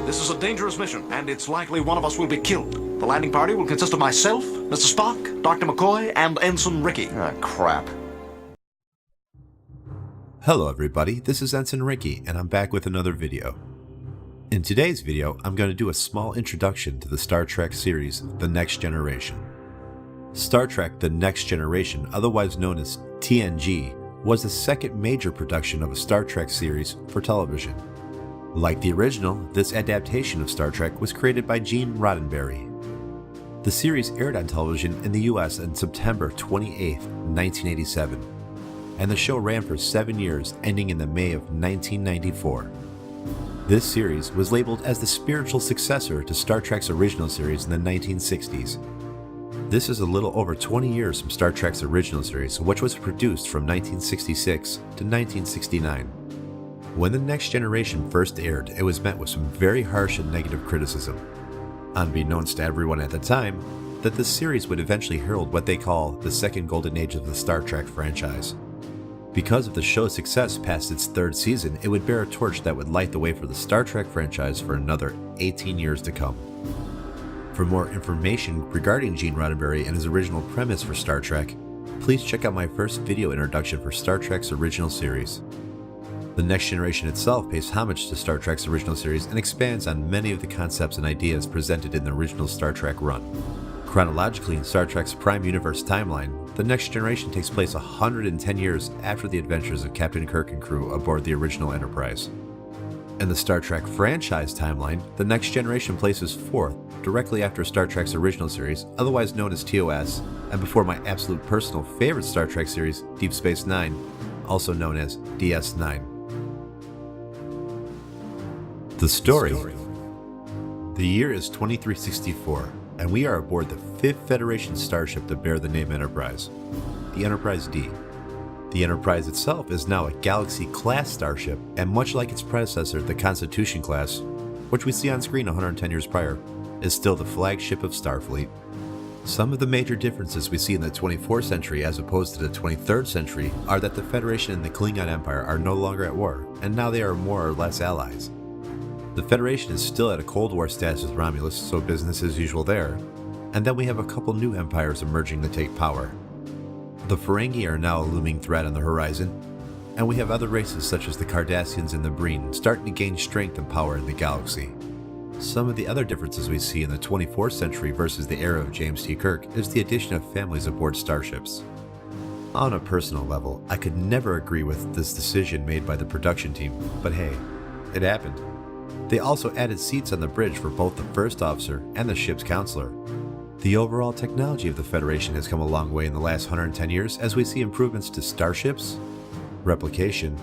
This is a dangerous mission, and it's likely one of us will be killed. The landing party will consist of myself, Mr. Spock, Dr. McCoy, and Ensign Rickey. Ah, crap. Hello everybody, this is Ensign Rickey, and I'm back with another video. In today's video, I'm going to do a small introduction to the Star Trek series, The Next Generation. Star Trek The Next Generation, otherwise known as TNG, was the second major production of a Star Trek series for television. Like the original, this adaptation of Star Trek was created by Gene Roddenberry. The series aired on television in the US on September 28, 1987, and the show ran for 7 years, ending in the May of 1994. This series was labeled as the spiritual successor to Star Trek's original series in the 1960s. This is a little over 20 years from Star Trek's original series, which was produced from 1966 to 1969. When The Next Generation first aired, it was met with some very harsh and negative criticism. Unbeknownst to everyone at the time, that this series would eventually herald what they call the second golden age of the Star Trek franchise. Because of the show's success past its third season, it would bear a torch that would light the way for the Star Trek franchise for another 18 years to come. For more information regarding Gene Roddenberry and his original premise for Star Trek, please check out my first video introduction for Star Trek's original series. The Next Generation itself pays homage to Star Trek's original series and expands on many of the concepts and ideas presented in the original Star Trek run. Chronologically, in Star Trek's Prime Universe timeline, The Next Generation takes place 110 years after the adventures of Captain Kirk and crew aboard the original Enterprise. In the Star Trek franchise timeline, The Next Generation places fourth, directly after Star Trek's original series, otherwise known as TOS, and before my absolute personal favorite Star Trek series, Deep Space Nine, also known as DS9. The story. The year is 2364, and we are aboard the 5th Federation starship to bear the name Enterprise, the Enterprise D. The Enterprise itself is now a Galaxy-class starship, and much like its predecessor, the Constitution class, which we see on screen 110 years prior, is still the flagship of Starfleet. Some of the major differences we see in the 24th century as opposed to the 23rd century are that the Federation and the Klingon Empire are no longer at war, and now they are more or less allies. The Federation is still at a Cold War status with Romulus, so business as usual there, and then we have a couple new empires emerging to take power. The Ferengi are now a looming threat on the horizon, and we have other races such as the Cardassians and the Breen starting to gain strength and power in the galaxy. Some of the other differences we see in the 24th century versus the era of James T. Kirk is the addition of families aboard starships. On a personal level, I could never agree with this decision made by the production team, but hey, it happened. They also added seats on the bridge for both the first officer and the ship's counselor. The overall technology of the Federation has come a long way in the last 110 years as we see improvements to starships, replication,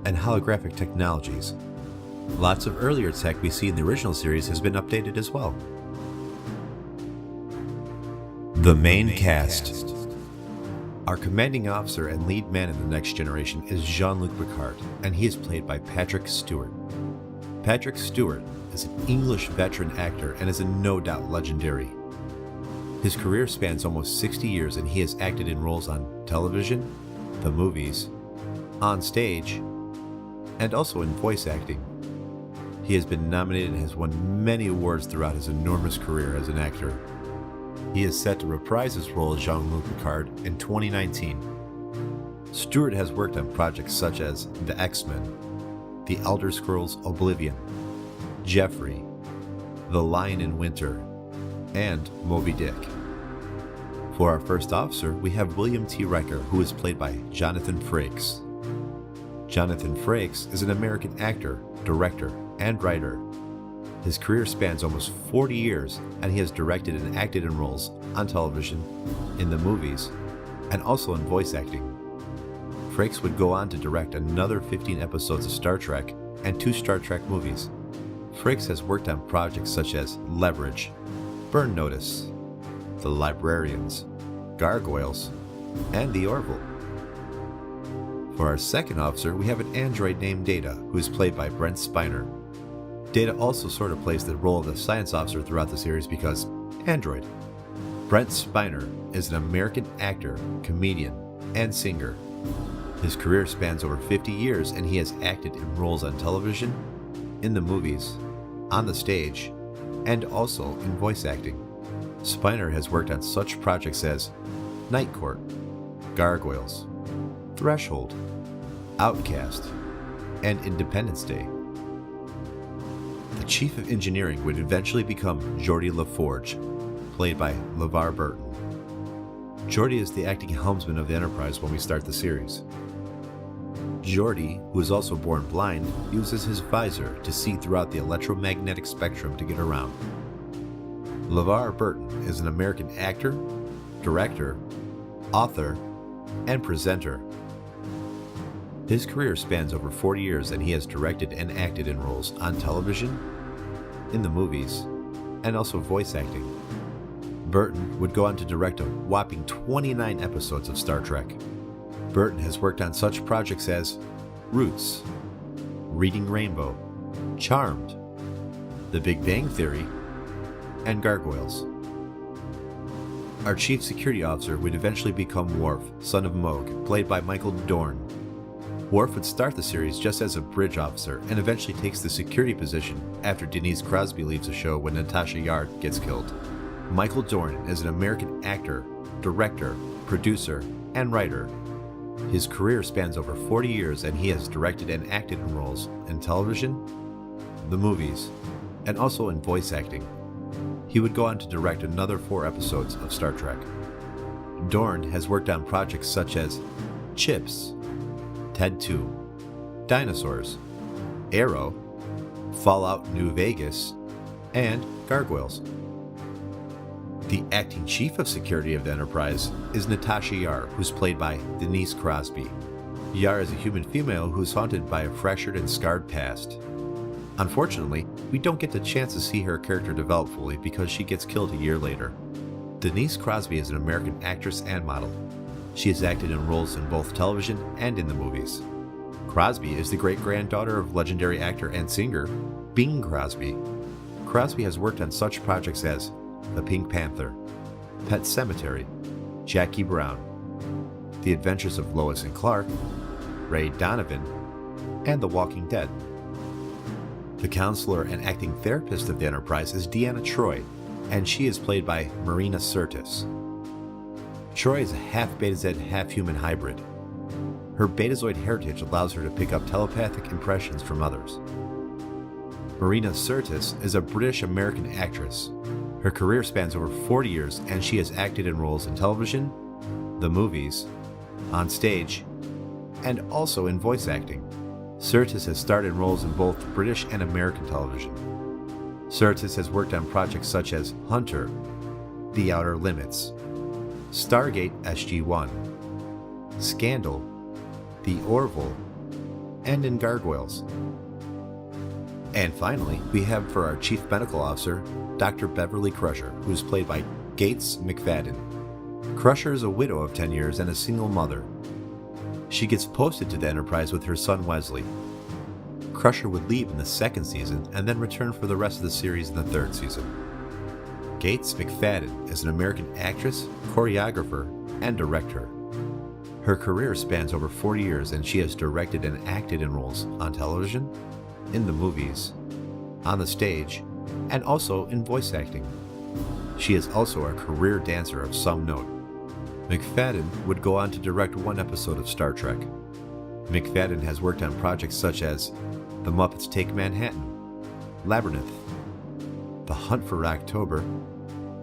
and holographic technologies. Lots of earlier tech we see in the original series has been updated as well. The main cast. Our commanding officer and lead man in The Next Generation is Jean-Luc Picard, and he is played by Patrick Stewart. Patrick Stewart is an English veteran actor and is no doubt legendary. His career spans almost 60 years and he has acted in roles on television, the movies, on stage, and also in voice acting. He has been nominated and has won many awards throughout his enormous career as an actor. He is set to reprise his role as Jean-Luc Picard in 2019. Stewart has worked on projects such as The X-Men, The Elder Scrolls Oblivion, Jeffrey, The Lion in Winter, and Moby Dick. For our first officer, we have William T. Riker, who is played by Jonathan Frakes. Jonathan Frakes is an American actor, director, and writer. His career spans almost 40 years, and he has directed and acted in roles on television, in the movies, and also in voice acting. Frakes would go on to direct another 15 episodes of Star Trek and 2 Star Trek movies. Frakes has worked on projects such as Leverage, Burn Notice, The Librarians, Gargoyles, and The Orville. For our second officer, we have an android named Data, who is played by Brent Spiner. Data also sort of plays the role of the science officer throughout the series because android. Brent Spiner is an American actor, comedian, and singer. His career spans over 50 years and he has acted in roles on television, in the movies, on the stage, and also in voice acting. Spiner has worked on such projects as Night Court, Gargoyles, Threshold, Outcast, and Independence Day. The Chief of Engineering would eventually become Geordi LaForge, played by LEVAR Burton. Geordi is the acting helmsman of the Enterprise when we start the series. Geordi, who is also born blind, uses his visor to see throughout the electromagnetic spectrum to get around. LEVAR Burton is an American actor, director, author, and presenter. His career spans over 40 years, and he has directed and acted in roles on television, in the movies, and also voice acting. Burton would go on to direct a whopping 29 episodes of Star Trek. Burton has worked on such projects as Roots, Reading Rainbow, Charmed, The Big Bang Theory, and Gargoyles. Our chief security officer would eventually become Worf, son of Moog, played by Michael Dorn. Worf would start the series just as a bridge officer and eventually takes the security position after Denise Crosby leaves the show when Natasha Yard gets killed. Michael Dorn is an American actor, director, producer, and writer. His career spans over 40 years, and he has directed and acted in roles in television, the movies, and also in voice acting. He would go on to direct another 4 episodes of Star Trek. Dorn has worked on projects such as Chips, Ted 2, Dinosaurs, Arrow, Fallout New Vegas, and Gargoyles. The acting chief of security of the Enterprise is Natasha Yar, who's played by Denise Crosby. Yar is a human female who's haunted by a fractured and scarred past. Unfortunately, we don't get the chance to see her character develop fully because she gets killed a year later. Denise Crosby is an American actress and model. She has acted in roles in both television and in the movies. Crosby is the great-granddaughter of legendary actor and singer Bing Crosby. Crosby has worked on such projects as The Pink Panther, Pet Sematary, Jackie Brown, The Adventures of Lois and Clark, Ray Donovan, and The Walking Dead. The counselor and acting therapist of the Enterprise is Deanna Troi, and she is played by Marina Sirtis. Troi is a half-Beta-Z, half-human hybrid. Her Betazoid heritage allows her to pick up telepathic impressions from others. Marina Sirtis is a British-American actress. Her career spans over 40 years, and she has acted in roles in television, the movies, on stage, and also in voice acting. Sirtis has starred in roles in both British and American television. Sirtis has worked on projects such as Hunter, The Outer Limits, Stargate SG-1, Scandal, The Orville, and in Gargoyles. And finally, we have for our Chief Medical Officer, Dr. Beverly Crusher, who is played by Gates McFadden. Crusher is a widow of 10 years and a single mother. She gets posted to the Enterprise with her son Wesley. Crusher would leave in the 2nd season and then return for the rest of the series in the 3rd season. Gates McFadden is an American actress, choreographer, and director. Her career spans over 40 years, and she has directed and acted in roles on television, in the movies, on the stage, and also in voice acting. She is also a career dancer of some note. McFadden would go on to direct 1 episode of Star Trek. McFadden has worked on projects such as The Muppets Take Manhattan, Labyrinth, The Hunt for October,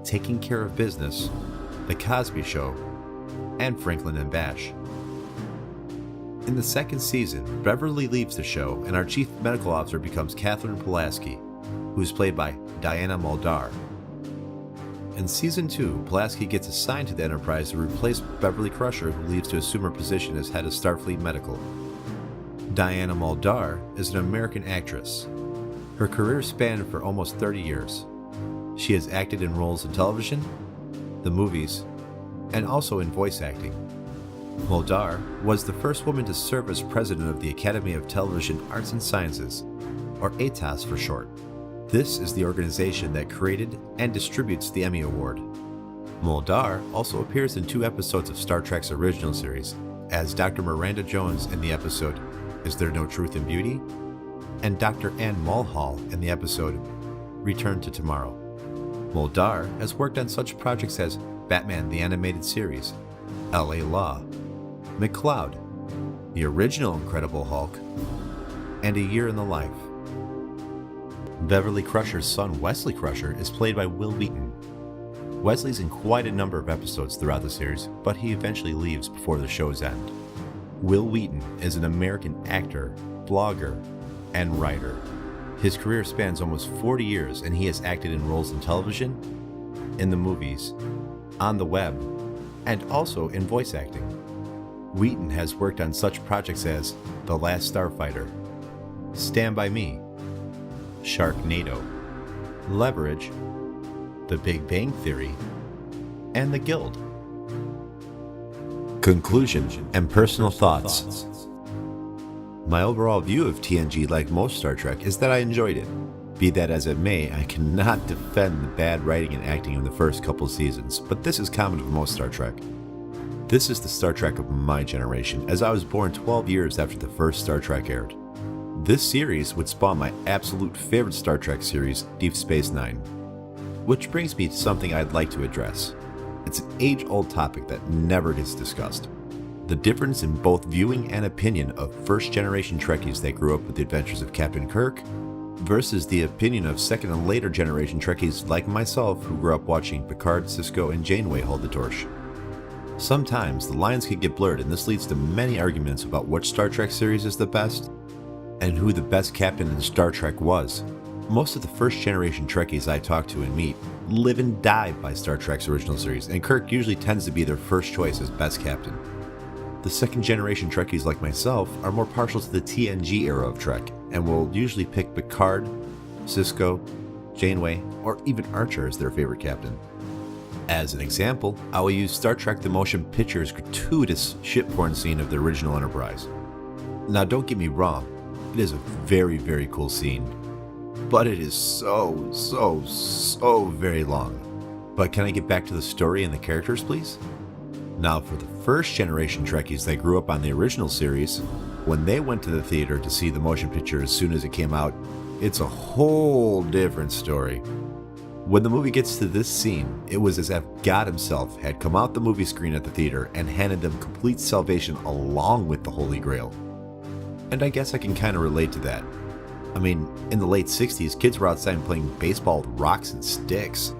Taking Care of Business, The Cosby Show, and Franklin and Bash. In the 2nd season, Beverly leaves the show, and our Chief Medical Officer becomes Catherine Pulaski, who is played by Diana Muldaur. In Season 2, Pulaski gets assigned to the Enterprise to replace Beverly Crusher, who leaves to assume her position as head of Starfleet Medical. Diana Muldaur is an American actress. Her career spanned for almost 30 years. She has acted in roles in television, the movies, and also in voice acting. Muldaur was the first woman to serve as president of the Academy of Television Arts and Sciences, or ATAS for short. This is the organization that created and distributes the Emmy Award. Muldaur also appears in 2 episodes of Star Trek's original series as Dr. Miranda Jones in the episode Is There No Truth in Beauty? and Dr. Ann Mulhall in the episode Return to Tomorrow. MULDAUR has worked on such projects as Batman the Animated Series, LA Law, McCloud, the original Incredible Hulk, and A Year in the Life. Beverly Crusher's son Wesley Crusher is played by Wil Wheaton. Wesley's in quite a number of episodes throughout the series, but he eventually leaves before the show's end. Wil Wheaton is an American actor, blogger, and writer. His career spans almost 40 years, and he has acted in roles in television, in the movies, on the web, and also in voice acting. Wheaton has worked on such projects as The Last Starfighter, Stand By Me, Sharknado, Leverage, The Big Bang Theory, and The Guild. Conclusion and personal thoughts. My overall view of TNG, like most Star Trek, is that I enjoyed it. Be that as it may, I cannot defend the bad writing and acting in the first couple seasons, but this is common of most Star Trek. This is the Star Trek of my generation, as I was born 12 years after the first Star Trek aired. This series would spawn my absolute favorite Star Trek series, Deep Space Nine. Which brings me to something I'd like to address. It's an age-old topic that never gets discussed. The difference in both viewing and opinion of first-generation Trekkies that grew up with the adventures of Captain Kirk versus the opinion of second and later generation Trekkies like myself who grew up watching Picard, Sisko, and Janeway hold the torch. Sometimes the lines can get blurred, and this leads to many arguments about which Star Trek series is the best and who the best captain in Star Trek was. Most of the first-generation Trekkies I talk to and meet live and die by Star Trek's original series, and Kirk usually tends to be their first choice as best captain. The second-generation Trekkies like myself are more partial to the TNG era of Trek, and will usually pick Picard, Sisko, Janeway, or even Archer as their favorite captain. As an example, I will use Star Trek the Motion Picture's gratuitous ship-porn scene of the original Enterprise. Now don't get me wrong, it is a very, very cool scene, but it is so very long. But can I get back to the story and the characters, please? Now, for the first generation Trekkies that grew up on the original series, when they went to the theater to see the motion picture as soon as it came out, it's a whole different story. When the movie gets to this scene, it was as if God himself had come out the movie screen at the theater and handed them complete salvation along with the Holy Grail. And I guess I can kind of relate to that. I mean, in the late 60s, kids were outside playing baseball with rocks and sticks.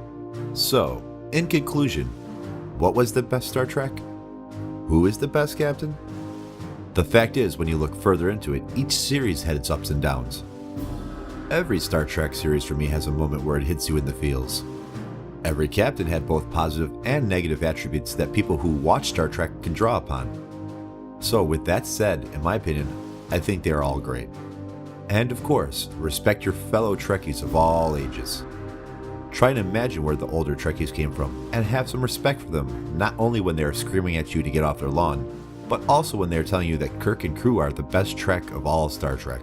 So, in conclusion, what was the best Star Trek? Who is the best captain? The fact is, when you look further into it, each series had its ups and downs. Every Star Trek series for me has a moment where it hits you in the feels. Every captain had both positive and negative attributes that people who watch Star Trek can draw upon. So with that said, in my opinion, I think they are all great. And of course, respect your fellow Trekkies of all ages. Try and imagine where the older Trekkies came from, and have some respect for them, not only when they are screaming at you to get off their lawn, but also when they are telling you that Kirk and crew are the best Trek of all Star Trek.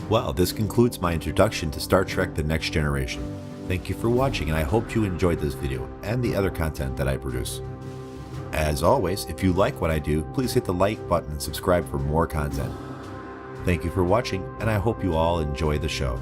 Well, this concludes my introduction to Star Trek The Next Generation. Thank you for watching, and I hope you enjoyed this video and the other content that I produce. As always, if you like what I do, please hit the like button and subscribe for more content. Thank you for watching, and I hope you all enjoy the show.